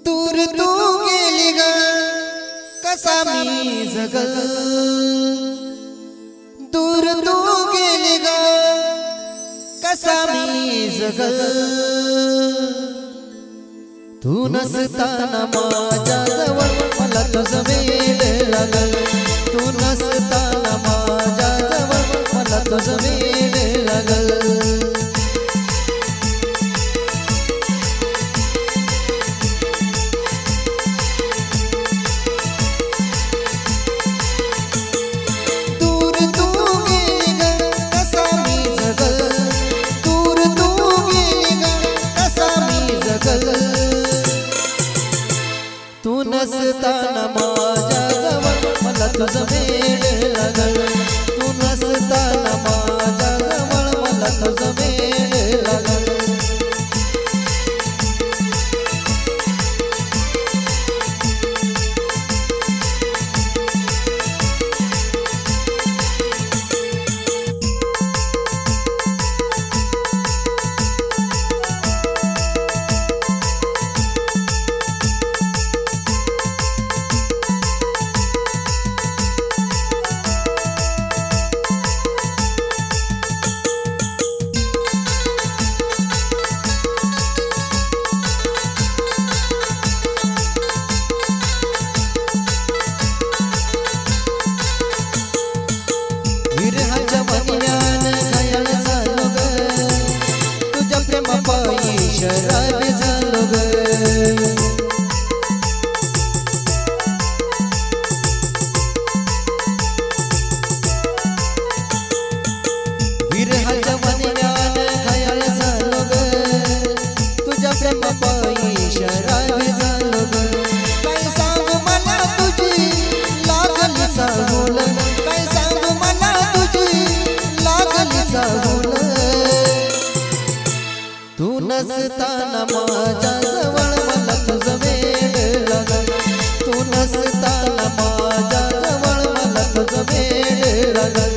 दूर तू गेली ग कसा मी जगल, दूर तू गेली ग कसा मी जगल, तू नसताना माझ्या जवळ मला तुझं वेड लागल, तू नसताना माझ्या जवळ मला तुझं वेड लागल। तू नसताना माझ्या जवळ मला तुझं वेड लागल, तू नसताना माझ्या जवळ मला तुझं वेड लागल। विरहाच्या महिन्यान घायल झालो ग, तुझ्या प्रेमापायी शराबी झालो ग, विरहाच्या महिन्यान घायल झालो ग, तुझ्या प्रेमापायी शराबी झालो ग। काय सांगू मला तुझी लागली चाहूल, काय सांगू मला तू नसताना माझ्या जवळ मला तुझं वेड लागल, तू नसताना माझ्या जवळ मला तुझं वेड लागल।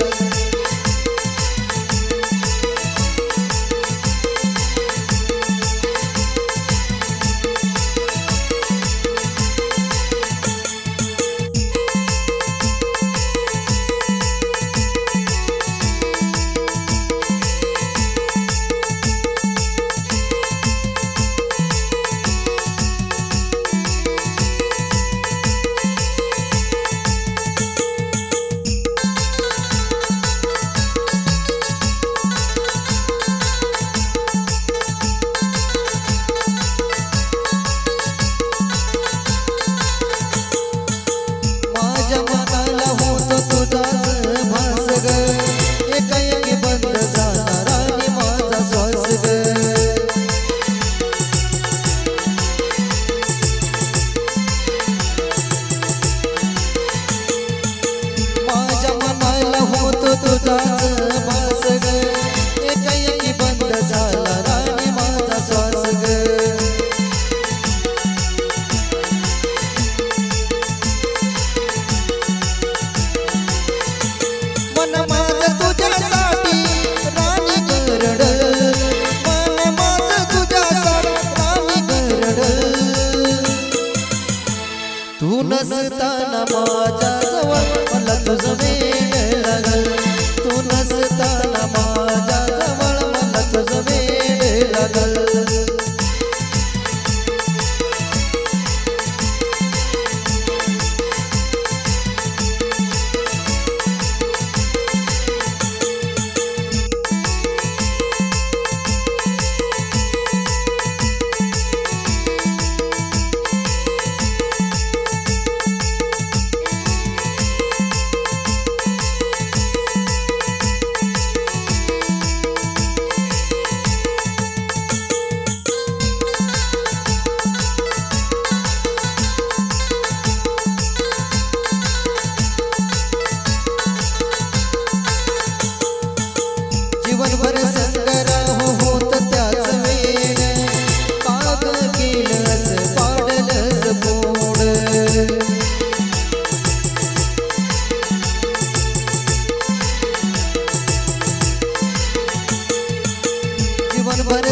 तू नसताना माझ्या जवळ मला तुझं वेड लागल, तू नसताना माझ्या जवळ मला तुझं वेड लागल। जीवनभर संगरा होत त्याच वेळ, काग केलंस पाडलंस पोड, जीवनभर